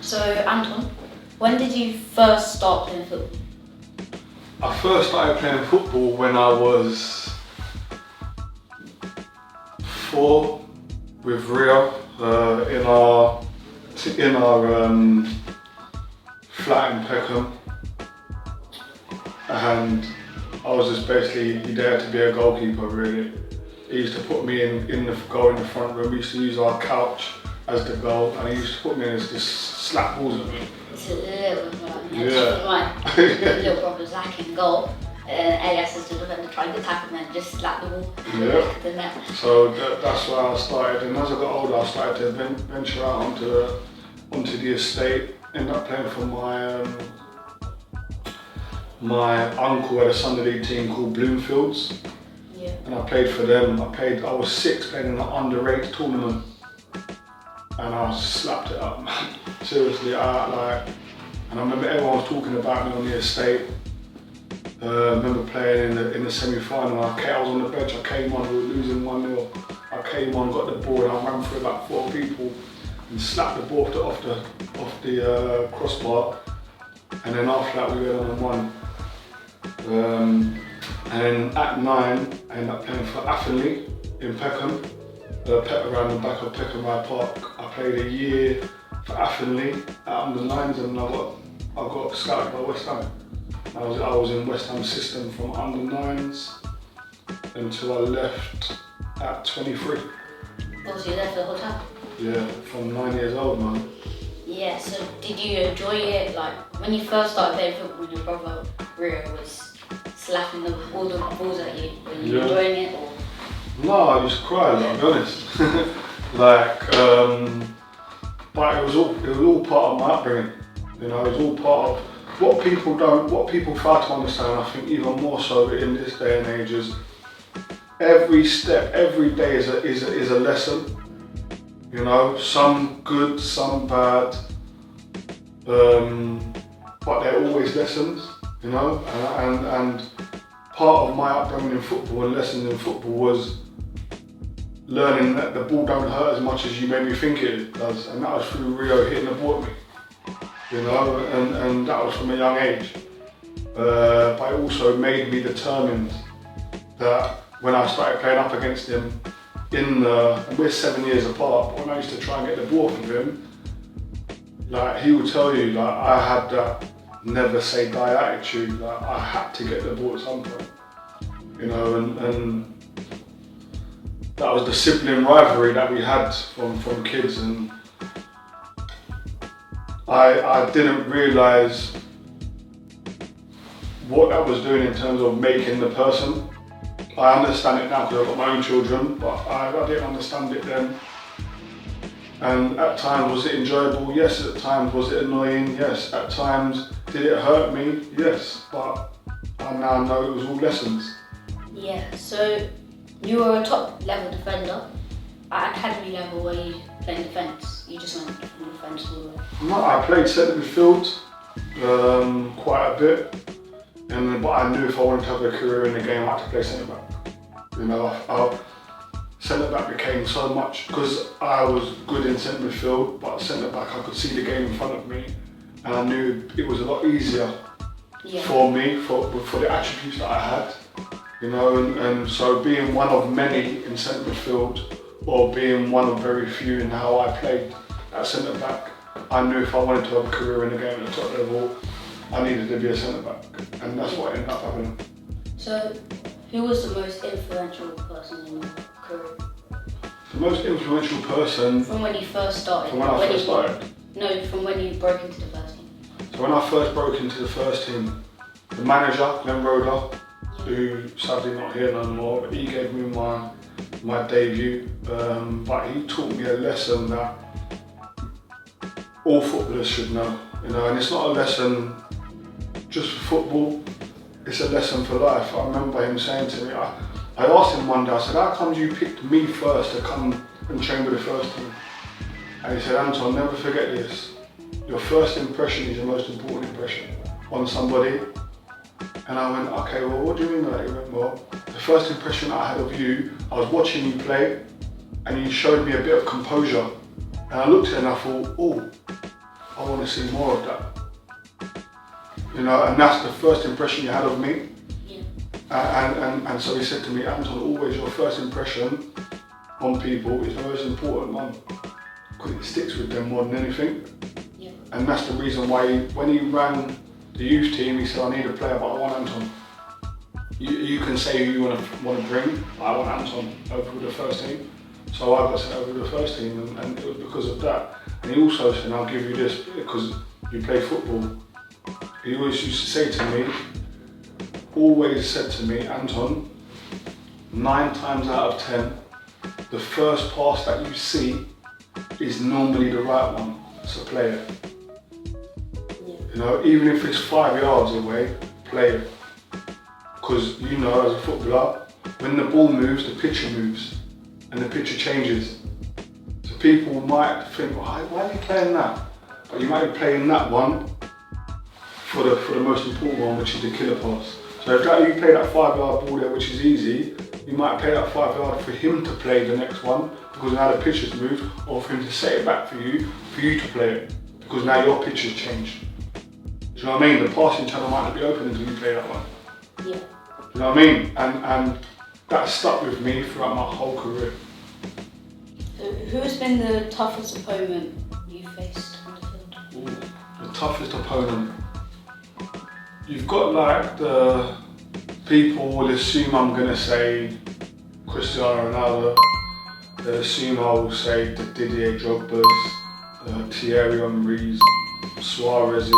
So, Anton, when did you first start playing football? I first started playing football when I was 4 with Rio in our flat in Peckham, and I was just basically there to be a goalkeeper really. He used to put me in the goal in the front room. We used to use our couch as the goal, and he used to put me in and just slap balls at me. It's a little bit like Yeah. my little brother Zach in goal. Elias is the defender trying to tackle and then just slap the ball in the back of the net. So that's where I started, and as I got older, I started to venture out onto the estate. Ended up playing for my uncle had a Sunday league team called Bloomfields, and I played for them. I was 6 playing in an under-8 tournament, and I slapped it up, man. Seriously, and I remember everyone was talking about me on the estate. I remember playing in the semi-final. I was on the bench. I came on, we were losing 1-0. I came on, got the ball, and I ran through about 4 people and slapped the ball off the crossbar. And then after that, we went on and won. And then at 9, I ended up playing for Athenley in Peckham, around the back of Peckham Park. I played a year for Athenley at under 9s, and I got scouted by West Ham. I was in West Ham's system from under 9s until I left at 23. Oh, so you there for the whole time? Yeah, from 9 years old, man. Yeah, so did you enjoy it? Like, when you first started playing football, your brother Rio was slapping all the balls at you. Were you enjoying it? Or? No, I used to cry, I'll be honest. But it was all part of my upbringing. You know, it was all part of what people fail to understand. I think even more so in this day and age is every step, every day is a lesson. You know, some good, some bad, but they're always lessons. You know, and part of my upbringing in football and lessons in football was learning that the ball don't hurt as much as you maybe think it does, and that was through Rio hitting the ball at me. You know, and that was from a young age. But it also made me determined that when I started playing up against him, and we're 7 years apart, but when I used to try and get the ball from him, like he would tell you, like I had that never say die attitude, like I had to get the ball at some point. You know, and that was the sibling rivalry that we had from kids, and I didn't realise what that was doing in terms of making the person. I understand it now because I've got my own children, but I didn't understand it then. And at times, was it enjoyable? Yes. At times, was it annoying? Yes. At times, did it hurt me? Yes. But I now know it was all lessons. Yeah, so you were a top level defender. At academy level, were you playing defence? You just went from defence all the way? No, I played centre midfield quite a bit, but I knew if I wanted to have a career in the game, I had to play centre back. You know, centre back became so much because I was good in centre midfield, but centre back I could see the game in front of me, and I knew it was a lot easier for me for the attributes that I had. You know, and so being one of many in centre midfield, or being one of very few in how I played at centre back, I knew if I wanted to have a career in the game at the top level, I needed to be a centre back, and that's what ended up happening. So, who was the most influential person in your career? The most influential person? From when you first started? From when I first started? No, from when you broke into the first team. So when I first broke into the first team, the manager, Glenn Roder, who sadly not here no more, but he gave me my debut, but he taught me a lesson that all footballers should know, you know, and it's not a lesson just for football, it's a lesson for life. I remember him saying to me, I asked him one day, I said, how come you picked me first to come and train with the first team? And he said, Anton, never forget this, your first impression is your most important impression on somebody. And I went, okay, well, what do you mean by that? He went, well, the first impression I had of you, I was watching you play, and you showed me a bit of composure. And I looked at it and I thought, oh, I want to see more of that. You know, and that's the first impression you had of me. And so he said to me, Anton, always your first impression on people is the most important one, because it sticks with them more than anything. Yeah. And that's the reason why when he ran the youth team, he said, I need a player, but I want Anton. You can say who you want to bring, I want Anton over with the first team. So I got sent over with the first team, and it was because of that. And he also said, I'll give you this because you play football. He always used to say to me, always said to me, Anton, 9 times out of 10, the first pass that you see is normally the right one, so play it. Yeah. You know, even if it's 5 yards away, play it. Because you know, as a footballer, when the ball moves, the picture moves, and the picture changes. So people might think, why are you playing that? But you might be playing that one for the most important one, which is the killer pass. So if you play that 5-yard ball there, which is easy, you might play that 5 yard for him to play the next one, because now the pitch has moved, or for him to set it back for you to play it, because now your pitch has changed. Do you know what I mean? The passing channel might not be open until you play that one. Yeah. Do you know what I mean? And that stuck with me throughout my whole career. So who's been the toughest opponent you faced on the field? Ooh, the toughest opponent. You've got like the people will assume I'm going to say Cristiano Ronaldo. They assume I will say the Didier Drogba's, Thierry Henry's, Suarez's,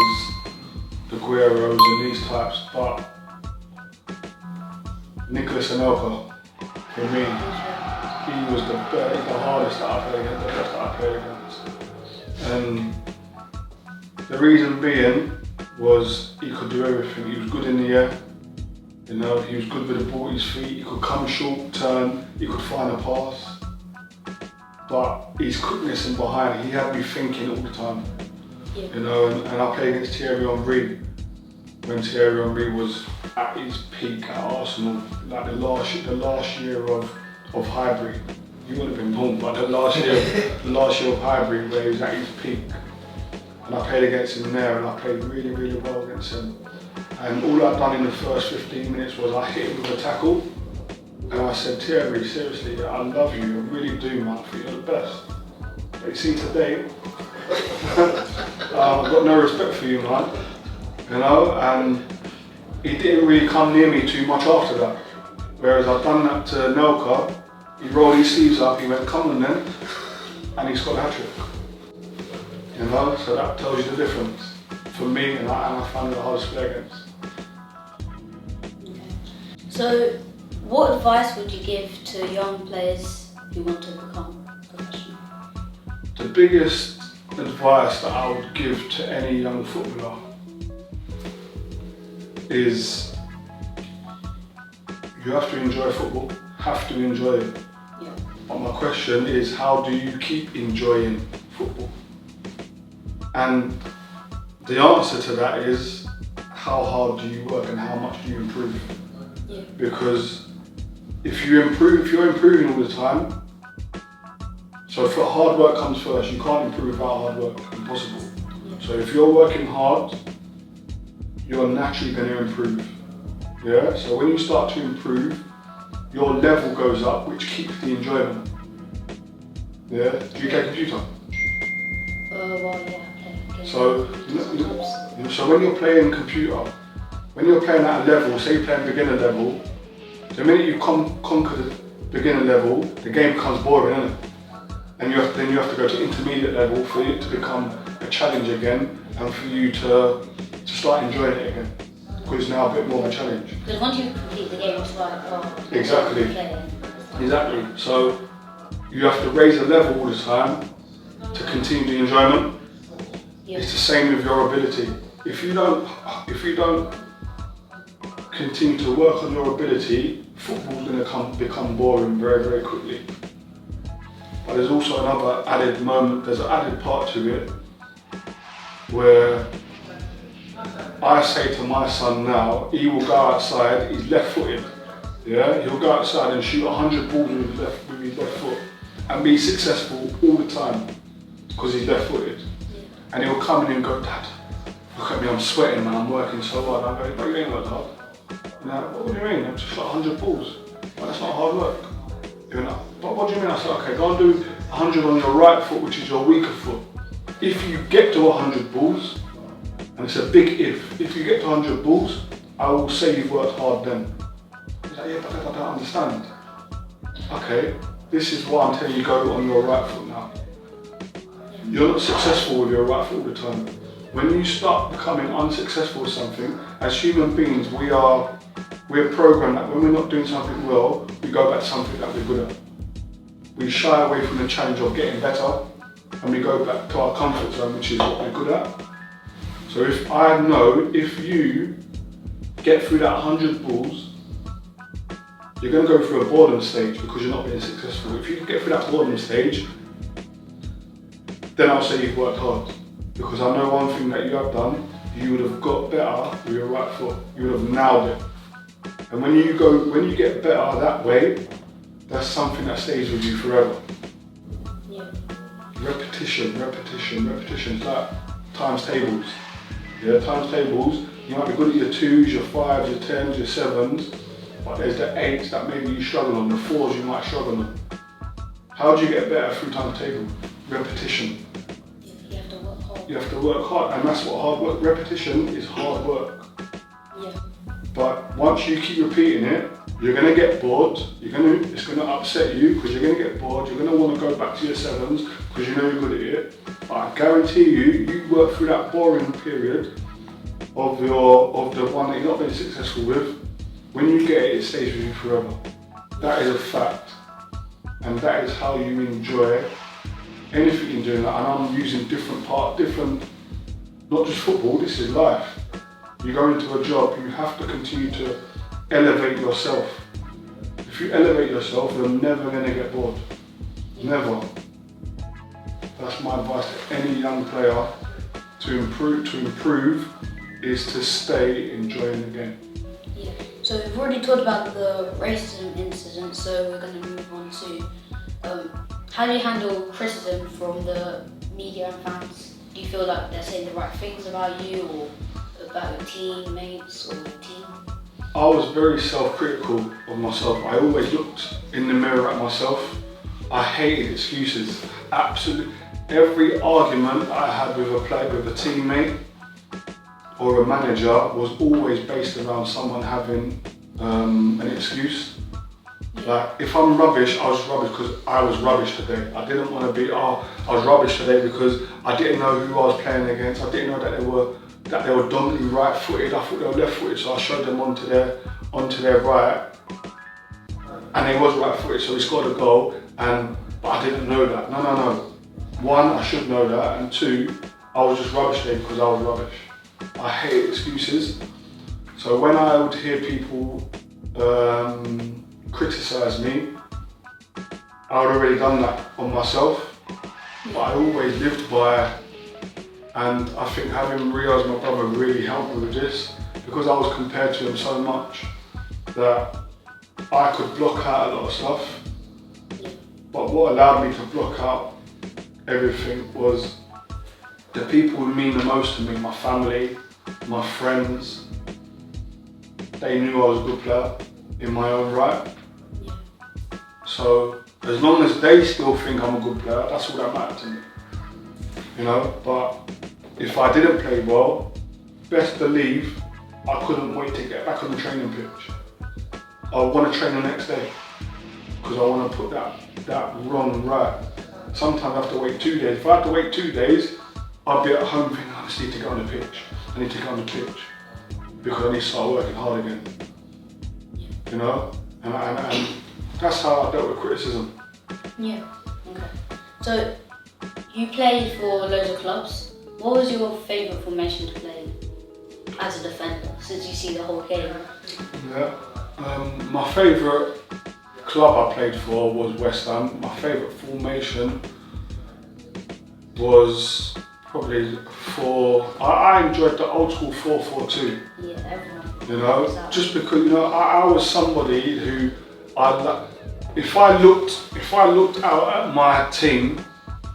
the Guerreros and these types. But Nicolas Anelka, for me, he was the hardest that I played against, the best that I played against. And the reason being was he could do everything. He was good in the air, you know, he was good with the ball at his feet, he could come short, turn, he could find a pass. But his quickness in behind, he had me thinking all the time. Yeah. You know, and I played against Thierry Henry when Thierry Henry was at his peak at Arsenal, like the last year of Highbury. You would have been born, but the last year of Highbury where he was at his peak. And I played against him there, and I played really, really well against him. And all I'd done in the first 15 minutes was I hit him with a tackle, and I said, Thierry, seriously, I love you, I really do, man, I think you're the best. But you see today, I've got no respect for you, man. You know, and he didn't really come near me too much after that. Whereas I've done that to Nelka, he rolled his sleeves up, he went, come on then, and he scored a hat-trick. You know, so that tells you the difference for me, and I found it the hardest to play against. Okay. So, what advice would you give to young players who want to become professional? The biggest advice that I would give to any young footballer is you have to enjoy football, have to enjoy it. Yeah. But my question is, how do you keep enjoying football? And the answer to that is, how hard do you work and how much do you improve? Yeah. Because if you're improving all the time, so if hard work comes first, you can't improve without hard work, impossible. Yeah. So if you're working hard, you're naturally going to improve. Yeah. So when you start to improve, your level goes up, which keeps the enjoyment. Yeah. Do you play computer? Well, yeah. So when you're playing computer, when you're playing at a level, say you're playing beginner level, the minute you conquer the beginner level, the game becomes boring, isn't it? And then you have to go to intermediate level for it to become a challenge again, and for you to start enjoying it again, because it's now a bit more of a challenge. Because once you complete the game, it's like, oh, exactly. Exactly. So you have to raise the level all the time to continue the enjoyment. Yeah. It's the same with your ability. If you don't continue to work on your ability, football's going to become boring very, very quickly. But there's also another added moment, there's an added part to it, where I say to my son now, he will go outside, he's left-footed, yeah? He'll go outside and shoot 100 balls with his left foot and be successful all the time, because he's left-footed. And he'll come in and go, Dad, look at me, I'm sweating, man, I'm working so hard. I'm going, no, you ain't worked hard. You know, what do you mean? I've just shot 100 balls. Well, that's not hard work. You know, but what do you mean? I said, okay, go and do 100 on your right foot, which is your weaker foot. If you get to 100 balls, and it's a big if you get to 100 balls, I will say you've worked hard then. He's like, yeah, but I don't understand. Okay, this is why I'm telling you, go on your right foot now. You're not successful with your right foot all the time. When you start becoming unsuccessful with something, as human beings, we're programmed that when we're not doing something well, we go back to something that we're good at. We shy away from the challenge of getting better, and we go back to our comfort zone, which is what we're good at. So if I know, if you get through that 100 balls, you're going to go through a boredom stage because you're not being successful. If you can get through that boredom stage, then I'll say you've worked hard. Because I know one thing that you have done, you would have got better with your right foot. You would have nailed it. And when you get better that way, that's something that stays with you forever. Yeah. Repetition. It's like times tables. Yeah, times tables. You might be good at your 2s, your 5s, your 10s, your 7s, but there's the 8s that maybe you struggle on, the 4s you might struggle on. How do you get better through times table? Repetition. You have to work hard. You have to work hard, and that's what hard work. Repetition is hard work. Yeah. But once you keep repeating it, you're gonna get bored. It's gonna upset you because you're gonna get bored. You're gonna want to go back to your 7s because you know you're good at it. But I guarantee you work through that boring period of the one that you're not being successful with. When you get it, it stays with you forever. That is a fact, and that is how you enjoy anything you're doing. And I'm using different, not just football. This is life. You go into a job, you have to continue to elevate yourself. If you elevate yourself, you're never going to get bored. Never. That's my advice to any young player. To improve is to stay enjoying the game. Yeah. So we've already talked about the racism incident, so we're going to move on to how do you handle criticism from the media and fans? Do you feel like they're saying the right things about you or about your teammates or your team? I was very self-critical of myself. I always looked in the mirror at myself. I hated excuses. Absolutely. Every argument I had with a player, with a teammate or a manager was always based around someone having an excuse. Like, if I'm rubbish, I was rubbish because I was rubbish today. I didn't want to be, I was rubbish today because I didn't know who I was playing against. I didn't know that they were dominantly right-footed. I thought they were left-footed, so I showed them onto their right. And they was right-footed, so we scored a goal, but I didn't know that. No. One, I should know that, and two, I was just rubbish today because I was rubbish. I hate excuses. So when I would hear people criticise me, I would already done that on myself, but I always lived by, and I think having Rio as my brother really helped me with this, because I was compared to him so much that I could block out a lot of stuff, but what allowed me to block out everything was the people who mean the most to me, my family, my friends. They knew I was a good player in my own right. So as long as they still think I'm a good player, that's all that matters to me. You know, but if I didn't play well, best believe I couldn't wait to get back on the training pitch. I want to train the next day because I want to put that wrong right. Sometimes I have to wait 2 days. If I have to wait 2 days, I'll be at home thinking, I just need to get on the pitch. I need to get on the pitch because I need to start working hard again. You know, and that's how I dealt with criticism. Yeah. Okay. So you played for loads of clubs. What was your favourite formation to play as a defender, since you see the whole game? Yeah. My favourite club I played for was West Ham. My favourite formation was probably I enjoyed the old school 4-4-2. Yeah, everyone. You know, just because, you know, I was somebody who if I looked out at my team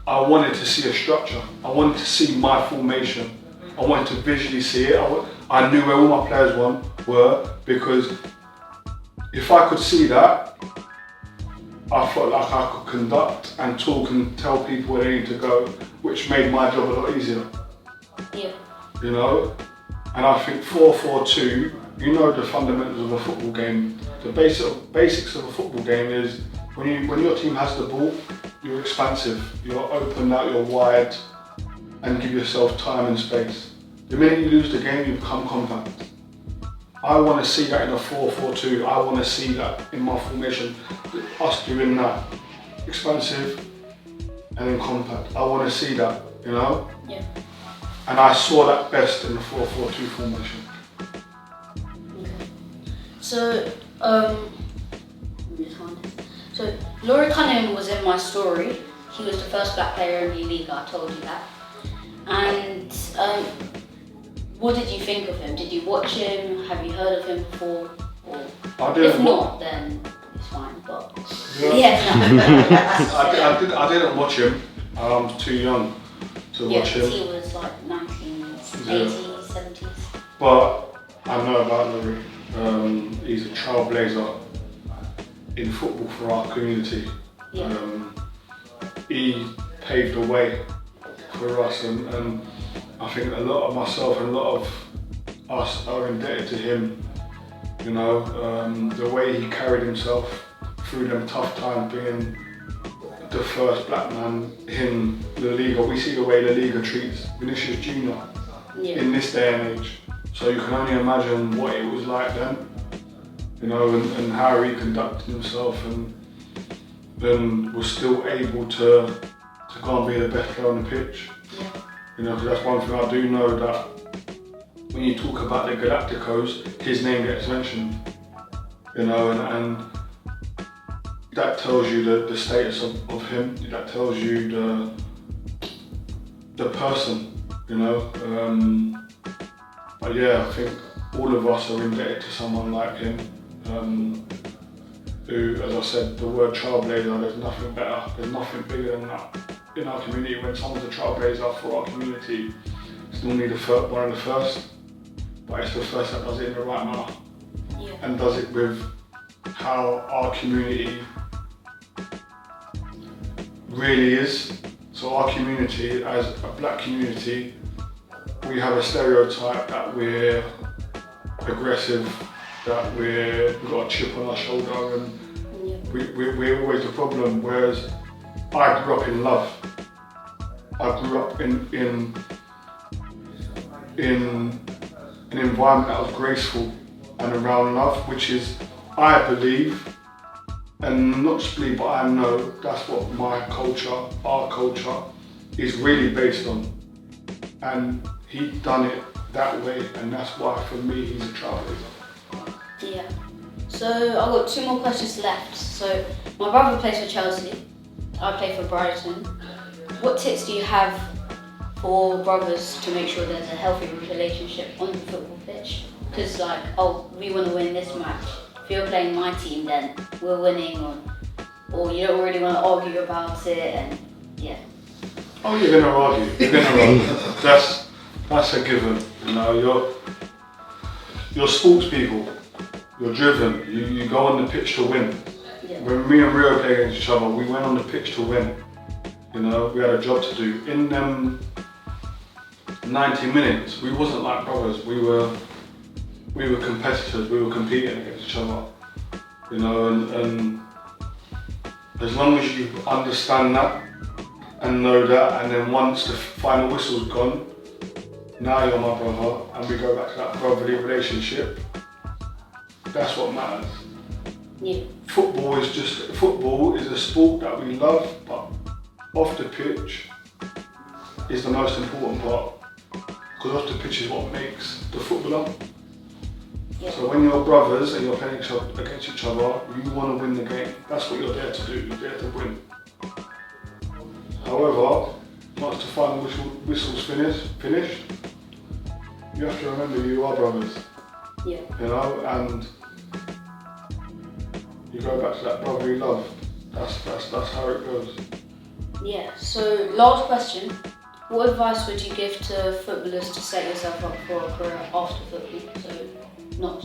I wanted to see a structure. I wanted to see my formation. I wanted to visually see it. I knew where all my players were, because if I could see that, I felt like I could conduct and talk and tell people where they need to go, which made my job a lot easier. Yeah. You know? And I think 4-4-2, you know the fundamentals of a football game. The basics of a football game is when your team has the ball, you're expansive, you're open out, you're wide, and give yourself time and space. The minute you lose the game, you become compact. I want to see that in a 4-4-2. I want to see that in my formation, us doing that, expansive and then compact. I want to see that, you know? Yeah. And I saw that best in the 4-4-2 formation. Okay. So, So, Laurie Cunningham was in my story. He was the first black player in the league, I told you that. And what did you think of him? Did you watch him? Have you heard of him before? Or if not, then it's fine. But I didn't watch him. I was too young to watch him. He was like 1980s, 70s. But I know about Laurie. He's a trailblazer in football for our community. Yeah. He paved the way for us, and I think a lot of myself and a lot of us are indebted to him. You know, the way he carried himself through them tough times, being the first black man in La Liga. We see the way La Liga treats Vinicius Jr. In this day and age. So you can only imagine what it was like then, you know, and how he conducted himself, and was still able to go and be the best player on the pitch. Yeah. You know, because that's one thing I do know, that when you talk about the Galacticos, his name gets mentioned. You know, and that tells you the status of him. That tells you the person. You know. But yeah, I think all of us are indebted to someone like him. Who, as I said, the word trailblazer, there's nothing better, there's nothing bigger than that in our community. When someone's a trailblazer for our community, it's normally one of the first, but it's the first that does it in the right manner. Yeah. And does it with how our community really is. So our community, as a black community, we have a stereotype that we're aggressive, that we've got a chip on our shoulder, and we're always the problem. Whereas I grew up in love. I grew up in an environment that was graceful and around love, which is, I believe, and not just believe, but I know that's what my culture, our culture, is really based on. And he'd done it that way, and that's why for me he's a trailblazer. Yeah. So I've got two more questions left. So my brother plays for Chelsea. I play for Brighton. What tips do you have for brothers to make sure there's a healthy relationship on the football pitch? Because we want to win this match. If you're playing my team, then we're winning, or you don't really want to argue about it, and yeah. Oh, you're gonna argue. That's a given. You know, you're sports people. You're driven. You go on the pitch to win. Yeah. When me and Rio played against each other, we went on the pitch to win. You know, we had a job to do. In them 90 minutes, we wasn't like brothers. We were competitors. We were competing against each other. You know, and as long as you understand that and know that, and then once the final whistle's gone, now you're my brother, and we go back to that brotherly relationship. That's what matters. Yeah. Football is a sport that we love, but off the pitch is the most important part, because off the pitch is what makes the footballer. Yeah. So when you're brothers and you're playing against each other, you want to win the game. That's what you're there to do. You're there to win. However, once the final whistle's finished, you have to remember you are brothers. Yeah. You know, and you go back to that brotherly love. That's how it goes. Yeah, so last question. What advice would you give to footballers to set yourself up for a career after football?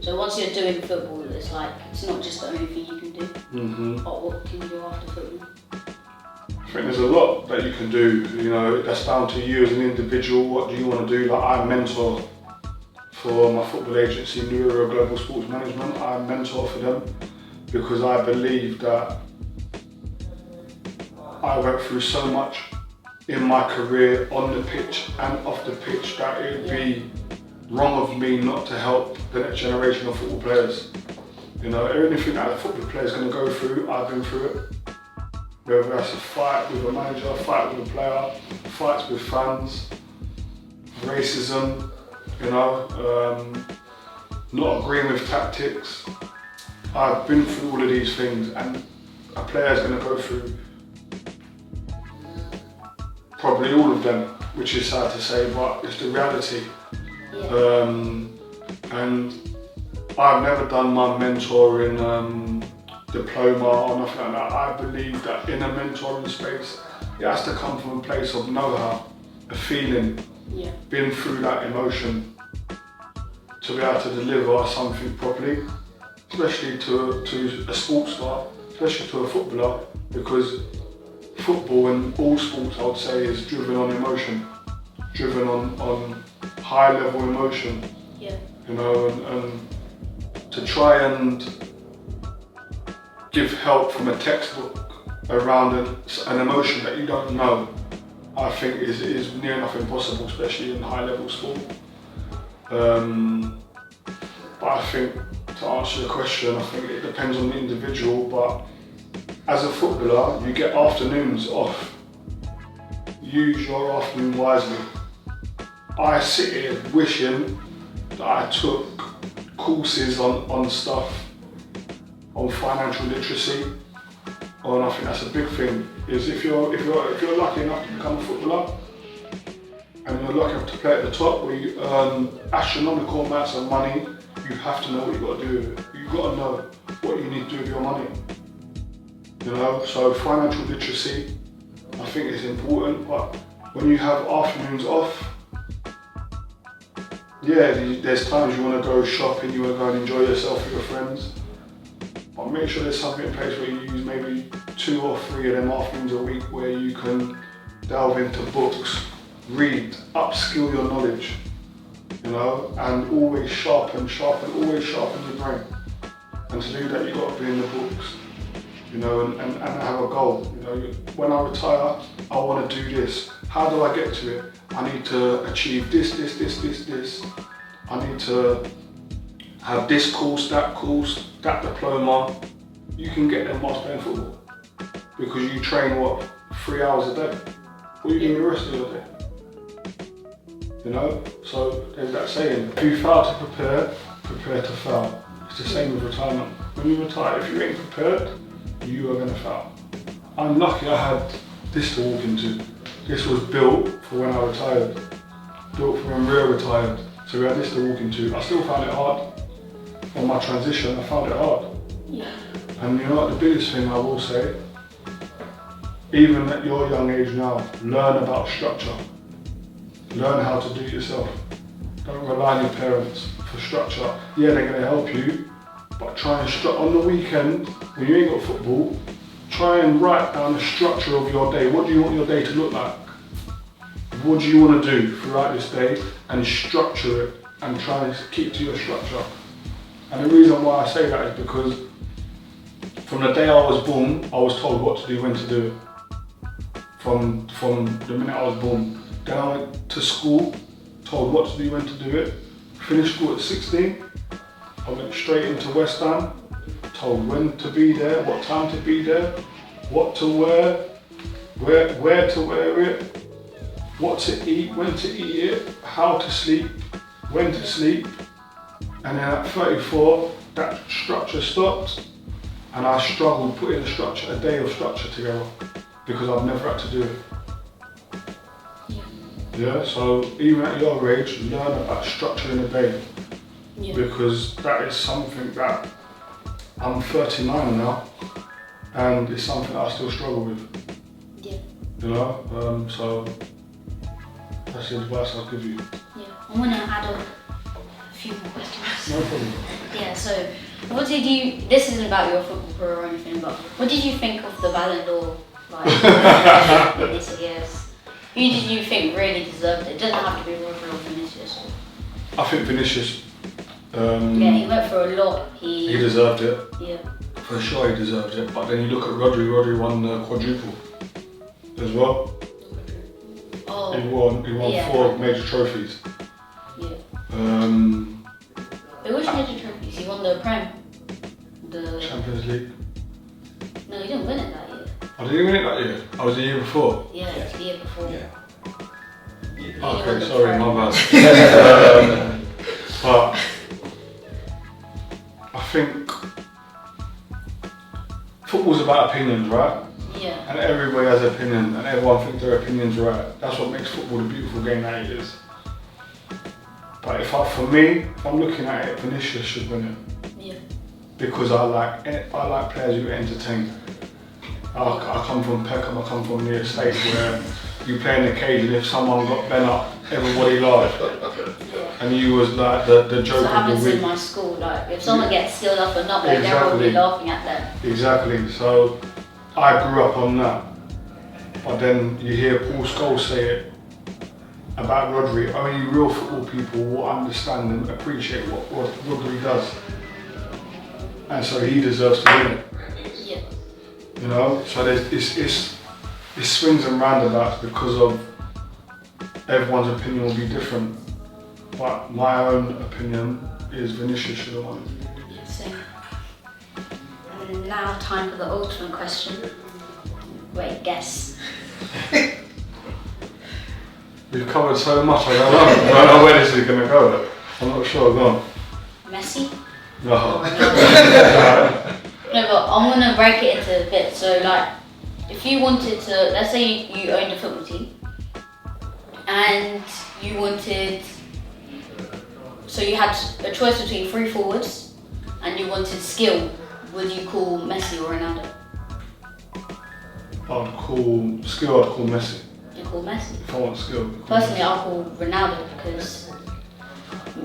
So once you're doing football, it's not just the only thing you can do. But what can you do after football? I think there's a lot that you can do. That's down to you as an individual. What do you want to do? Like, I mentor for my football agency, Rio Global Sports Management. I mentor for them because I believe that I went through so much in my career on the pitch and off the pitch that it would be wrong of me not to help the next generation of football players. Anything that a football player is going to go through, I've been through it. Whether that's a fight with a manager, a fight with a player, fights with fans, racism, not agreeing with tactics. I've been through all of these things, and a player is going to go through probably all of them, which is sad to say, but it's the reality. And I've never done my mentoring diploma or nothing like that. I believe that in a mentoring space, it has to come from a place of know-how, a feeling, been through that emotion to be able to deliver something properly, especially to a sports star, especially to a footballer, because football and all sports, I would say, is driven on emotion, driven on high level emotion. And to try and give help from a textbook around an emotion that you don't know, I think is near enough impossible, especially in high level sport. But I think, to answer your question, I think it depends on the individual, but as a footballer, you get afternoons off. Use your afternoon wisely. I sit here wishing that I took courses on stuff, on financial literacy, and I think that's a big thing. Is if you're lucky enough to become a footballer, and you're lucky enough to play at the top where you earn astronomical amounts of money, you have to know what you've got to do with it. You've got to know what you need to do with your money. So financial literacy, I think is important, but when you have afternoons off, there's times you want to go shopping, you want to go and enjoy yourself with your friends, but make sure there's something in place where you use maybe 2 or 3 of them afternoons a week where you can delve into books, read, upskill your knowledge, and always sharpen your brain. And to do that, you've got to be in the books, and have a goal. When I retire, I want to do this. How do I get to it? I need to achieve this. I need to have this course, that diploma. You can get them whilst playing football because you train 3 hours a day. What are you doing the rest of your day? So there's that saying, if you fail to prepare to fail. It's the same with retirement. When you retire, if you ain't prepared, you are going to fail. I'm lucky I had this to walk into. This was built for when I retired, built for when Rio retired. So we had this to walk into. I still found it hard. On my transition, I found it hard. And the biggest thing I will say, even at your young age now, learn about structure. Learn how to do it yourself. Don't rely on your parents for structure. They're going to help you, but try and on the weekend, when you ain't got football, try and write down the structure of your day. What do you want your day to look like? What do you want to do throughout this day? And structure it and try and keep to your structure. And the reason why I say that is because from the day I was born, I was told what to do, when to do it. From the minute I was born. Then I went to school, told what to do, when to do it. Finished school at 16. I went straight into West Ham, told when to be there, what time to be there, what to wear, where to wear it, what to eat, when to eat it, how to sleep, when to sleep. And then at 34, that structure stopped, and I struggled putting a day of structure together because I've never had to do it. So even at your age, learn about structure in a day. Because that is something that I'm 39 now, and it's something that I still struggle with. You know, so that's the advice I'll give you. Yeah, I want to add on a few more questions. No problem. Yeah, so what did you, this isn't about your football career or anything, but what did you think of the Ballon d'Or? Like, this year's? Who did you think really deserved it? It doesn't have to be Rodri or Vinicius. I think Vinicius. Yeah, he went for a lot. He deserved it. Yeah. For sure he deserved it. But then you look at Rodri. Rodri won the quadruple as well. Oh. He won 4 major trophies. Yeah. Which major trophies? He won the Prem. The Champions League. No, he didn't win it that year. Oh, did he win it that year? I was the year before. Yeah, it was the year before. Yeah. Okay, sorry, my bad. But I think football's about opinions, right? Yeah. And everybody has an opinion, and everyone thinks their opinion's right. That's what makes football the beautiful game that it is. But for me, if I'm looking at it, Vinicius should win it. Yeah. Because I like players who entertain. I come from Peckham, I come from the estate where you play in the cage, and if someone got bent up, everybody laughed. And you was like the joke So of the happens week. in my school, like if someone gets skilled up or not, like they're already laughing at them. Exactly, so I grew up on that. But then you hear Paul Scholes say it about Rodri. Only real football people will understand and appreciate what Rodri does. And so he deserves to win it. Yeah. You know, so it's swings and roundabouts because of everyone's opinion will be different. But my own opinion is Vinicius should have won. Same. And now time for the ultimate question. Wait, guess. We've covered so much, I don't know where this is going to go. I'm not sure, go on. Messi? No. No, but I'm going to break it into bits. So like, if you wanted to, let's say you owned a football team, and you wanted, so you had a choice between 3 forwards, and you wanted skill, would you call Messi or Ronaldo? I'd call Messi. You call Messi? If I want skill. Personally, I'll call Ronaldo because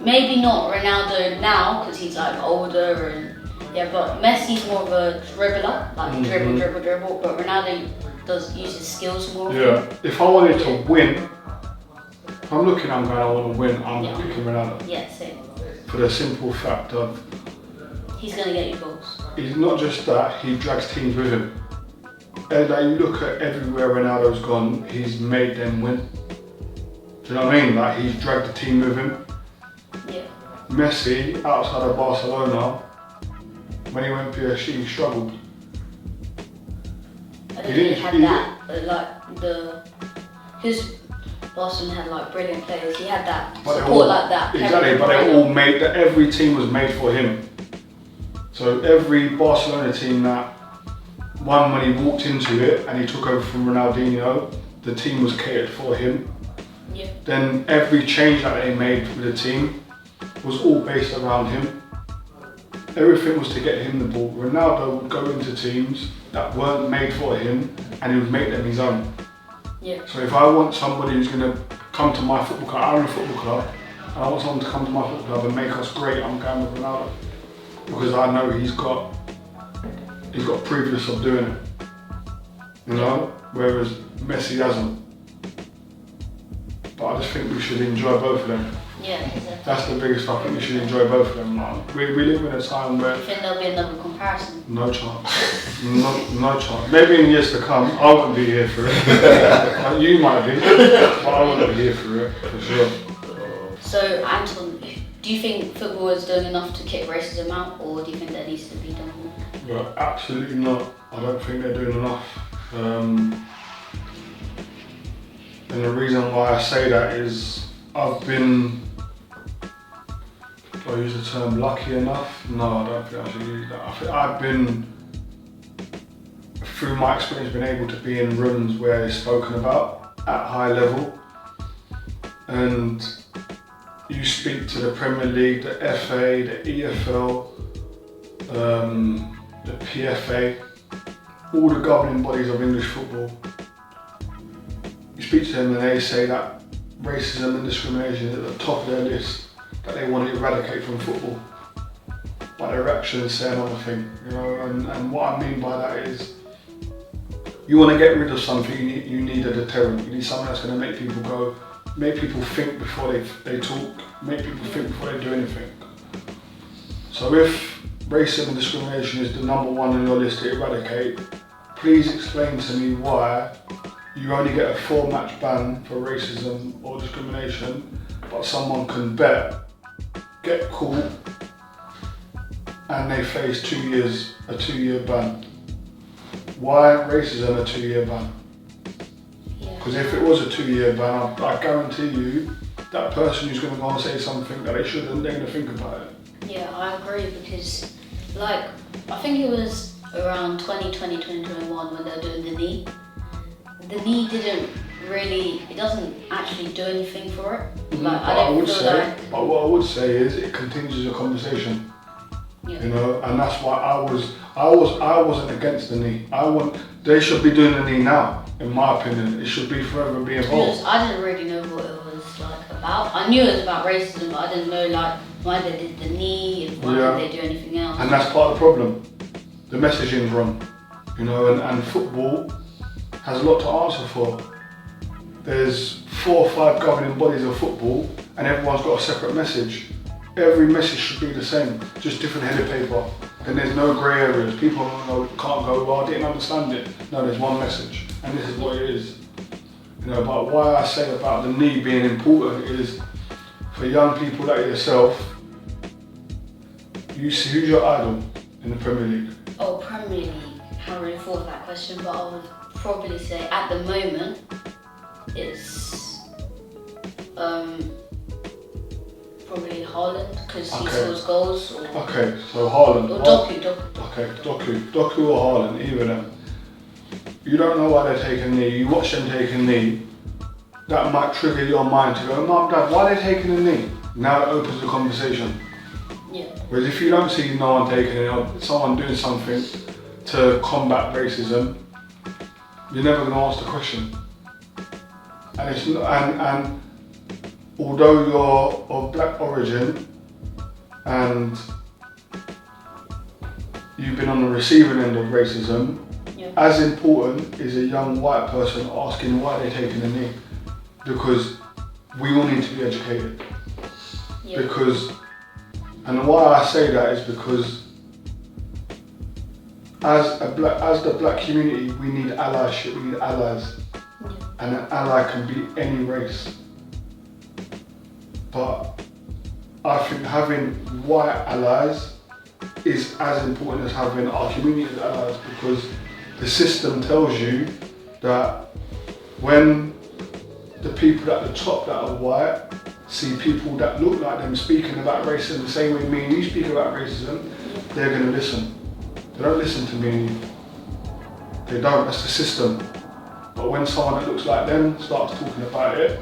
maybe not Ronaldo now because he's like older and yeah, but Messi's more of a dribbler, like dribble, but Ronaldo does use his skills more. Yeah, if I wanted to win, if I'm looking, I want to win, I'm picking Ronaldo. Yeah, same. For the simple fact of he's going to get you goals. He's not just that, he drags teams with him. And like, you look at everywhere Ronaldo's gone, he's made them win. Do you know what I mean? Like he's dragged the team with him. Yeah. Messi, outside of Barcelona, when he went PSG, he struggled. I don't think he had that, but like because Barcelona had like brilliant players, he had that support like that. Exactly, but they all made that. Every team was made for him. So every Barcelona team that won when he walked into it and he took over from Ronaldinho, the team was catered for him. Yeah. Then every change that they made with the team was all based around him. Everything was to get him the ball. Ronaldo would go into teams that weren't made for him and he would make them his own. Yeah. So if I want somebody who's going to come to my football club, I own a football club, and I want someone to come to my football club and make us great, I'm going with Ronaldo. Because I know he's got previous of doing it. You know? Whereas Messi hasn't. But I just think we should enjoy both of them. Yeah, exactly. That's the biggest thing. I think we should enjoy both of them. Like, we live in a time where... Do you think there'll be another comparison? No chance. No chance. Maybe in years to come, I won't be here for it. You might be, but I won't be here for it, for sure. So, Anton, do you think football is doing enough to kick racism out, or do you think there needs to be done more? Well, absolutely not. I don't think they're doing enough. And the reason why I say that is I've been, do I use the term lucky enough? No, I don't think I should use that. I think I've been, through my experience, been able to be in rooms where it's spoken about at high level. And you speak to the Premier League, the FA, the EFL, the PFA, all the governing bodies of English football, speak to them and they say that racism and discrimination is at the top of their list, that they want to eradicate from football. But their actions say another thing, you know, and what I mean by that is, you want to get rid of something, you need a deterrent. You need something that's going to make people go, make people think before they talk, make people think before they do anything. So if racism and discrimination is the number one on your list to eradicate, please explain to me why you only get a 4-match ban for racism or discrimination, but someone can bet, get caught, and they face a 2-year ban. Why racism a 2-year ban? Because if it was a 2-year ban, I guarantee you that person who's going to go and say something that they shouldn't, they're going to think about it. Yeah, I agree, because like, I think it was around 2020, 2021 when they were doing the knee. The knee didn't really, it doesn't actually do anything for it. Like, but what I would say is it continues the conversation. Yeah. You know, and that's why I wasn't against the knee. They should be doing the knee now, in my opinion. It should be forever be involved. I didn't really know what it was like about. I knew it was about racism, but I didn't know like why they did the knee and why did they do anything else. And that's part of the problem. The messaging's wrong. You know, and football has a lot to answer for. There's 4 or 5 governing bodies of football, and everyone's got a separate message. Every message should be the same, just different headed paper. And there's no grey areas. People can't go, well, I didn't understand it. No, there's one message, and this is what it is. You know, but why I say about the knee being important is, for young people like yourself, you see, who's your idol in the Premier League? Oh, Premier League. I haven't really thought of that question, but I would probably say at the moment it's probably Haaland, because he scores goals. Okay, so Haaland. Or Doku. Okay, Doku or Haaland, either of them. You don't know why they're taking a knee. You watch them take a knee. That might trigger your mind to go, Mum, Dad, why are they taking a knee? Now it opens the conversation. Yeah. Whereas if you don't see no one taking it, or someone doing something to combat racism, you're never going to ask the question. And although you're of black origin and you've been on the receiving end of racism, as important is a young white person asking why they're taking a knee. Because we all need to be educated. Yeah. And why I say that is because as the black community, we need allyship, we need allies. Yeah. And an ally can be any race. But I think having white allies is as important as having our community as allies, because the system tells you that when the people at the top that are white see people that look like them speaking about racism the same way me and you speak about racism, they're going to listen. They don't listen to me and you. They don't, that's the system. But when someone that looks like them starts talking about it,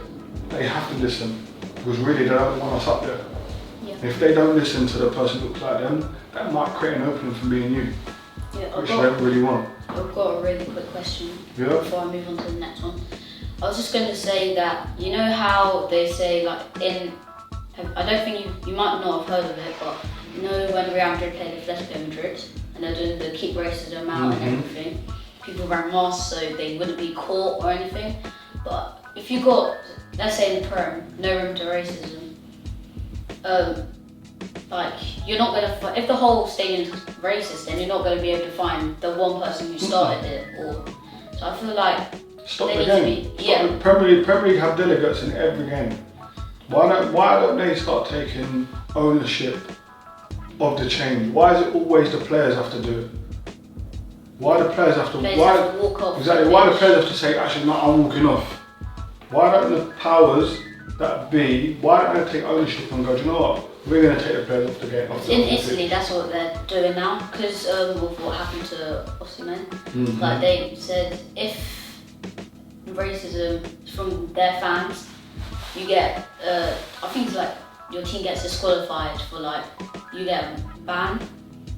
they have to listen. Because really they don't want us up there. Yeah. If they don't listen to the person who looks like them, that might create an opening for me and you. Yeah, which I don't really want. I've got a really quick question before I move on to the next one. I was just going to say that, you know how they say, like, I don't think you might not have heard of it, but you know when Real Madrid played Atletico Madrid and they're doing the keep racism out and everything, people wear masks so they wouldn't be caught or anything. But if you got, let's say in the Prem, no room to racism, like, you're not going to, if the whole stadium's racist, then you're not going to be able to find the one person who started it. So I feel like Stop the game. Premier League have delegates in every game. Why don't they start taking ownership of the change? Why is it always the players have to do it? Why the players have to walk off? Exactly. Why the players have to say, actually, no, I'm walking off? Why don't the powers that be? Why don't they take ownership and go, do you know what? We're going to take the players off the game. In Italy, that's what they're doing now, because of what happened to Osimhen. Like, they said if racism from their fans, you get, I think it's like your team gets disqualified for, like, you get a ban.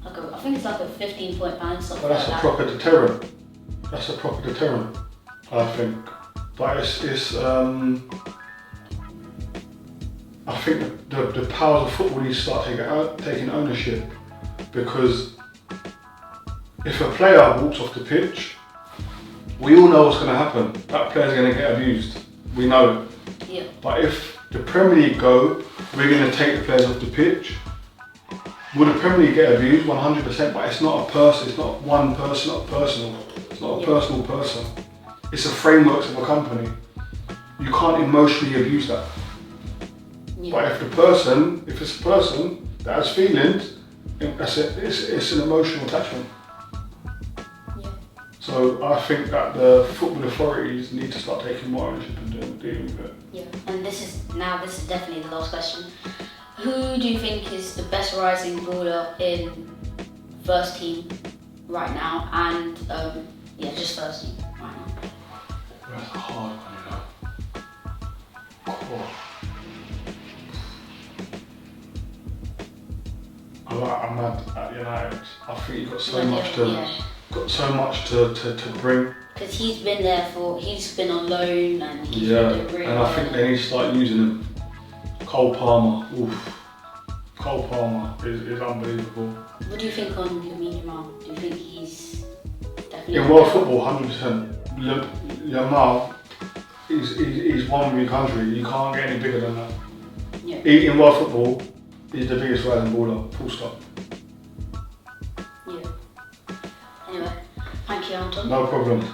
I think it's like a 15-point ban, something like that. That's a proper deterrent. That's a proper deterrent, I think. But I think the powers of football need to start taking ownership, because if a player walks off the pitch, we all know what's going to happen. That player's going to get abused. We know it. Yeah. But if the Premier League go, we're going to take the players off the pitch. Will the Premier League get abused? 100%, but it's not a person, it's not one person, not personal. It's not a personal person. It's the frameworks of a company. You can't emotionally abuse that. Yeah. But if it's a person that has feelings, it's an emotional attachment. Yeah. So I think that the football authorities need to start taking more ownership and dealing with it. Yeah, and this is definitely the last question. Who do you think is the best rising baller in first team right now? And just first team right now. That's a hard one, you know. Cool. I'm mad at United. I think you've got so much to bring. Because he's been on loan and he's been doing really and I think they need to start using him. Cole Palmer, Cole Palmer is unbelievable. What do you think on Lamine Yamal? Do you think he's definitely... In world football, 100%. Yamal, he's one with your country. You can't get any bigger than that. Yeah. In world football, he's the biggest rising baller, full stop. Yeah. Anyway, thank you, Anton. No problem.